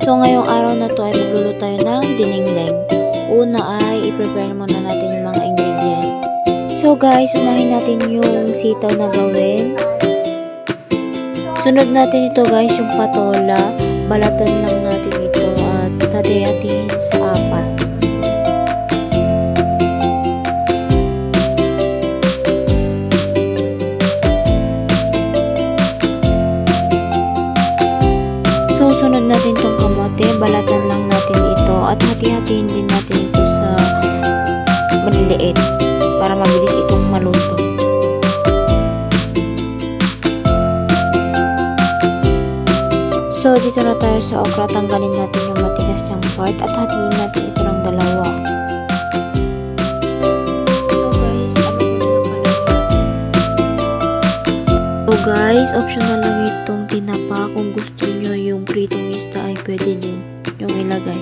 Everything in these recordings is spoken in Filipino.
So ngayong araw na to ay magluluto tayo ng dinengdeng. Una ay i-prepare muna natin yung mga ingredients. So guys, unahin natin yung sitaw na gawin. Sunod natin ito guys, yung patola. Balatan lang natin ito at hati-hatiin sa 4. So, sunod natin itong kamote, balatan lang natin ito at hati-hatiin din natin ito sa maliliit para mabilis itong maluto. So, dito na tayo sa okra, tanggalin natin yung matigas niyang part at hatiin natin ito ng 2. So guys, optional lang itong tinapa. Kung gusto nyo yung pritong isda ay pwede din yung ilagay.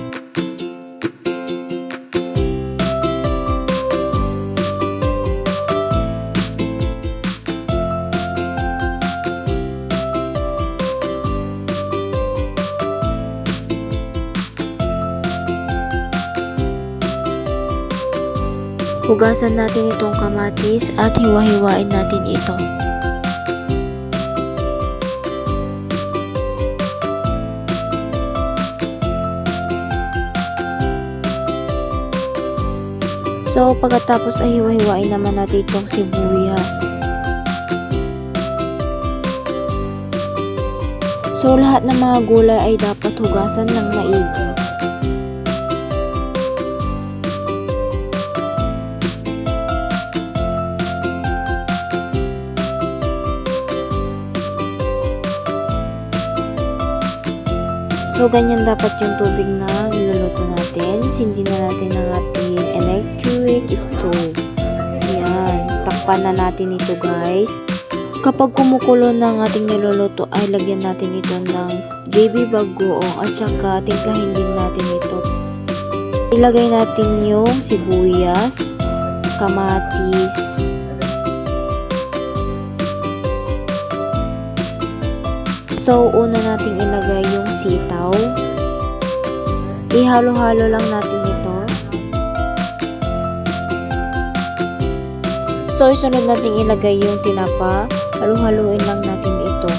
Hugasan natin itong kamatis at hiwa-hiwain natin ito. So, pagkatapos ay hiwa-hiwain naman natin itong sibuyas. So, lahat ng mga gulay ay dapat hugasan ng maigi. So, ganyan dapat yung tubig na niluluto natin. Sindi na natin ang ating electric stove. Ayan. Takpan na natin ito guys. Kapag kumukulo ng ating niluluto ay lagyan natin ito ng JB bagoong at saka timplahin din natin ito. Ilagay natin yung sibuyas, kamatis, so, una nating ilagay yung sitaw. Ihalo-halo lang natin ito. So, isunod nating ilagay yung tinapa. Halo-haloin lang natin ito.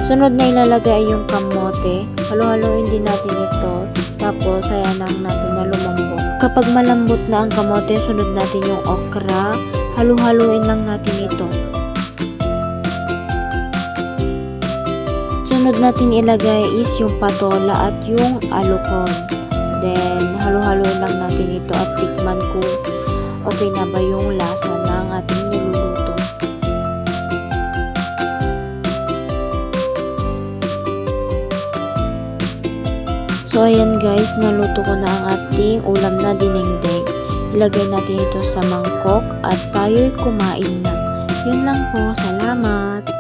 Sunod na ilalagay yung kamote. Halo-haloin din natin ito. Tapos, ayan lang natin na lumambot. Kapag malambot na ang kamote, sunod natin yung okra. Halo-haloin lang natin ito. Sunod natin ilagay is yung patola at yung alukon. Then, halo-haloin lang natin ito at tikman kung okay na ba yung lasa ng ating niluluto. So, ayan guys, naluto ko na ang ating ulam na dinengdeng. Ilagay natin ito sa mangkok at tayo'y kumain na. Yun lang po, salamat!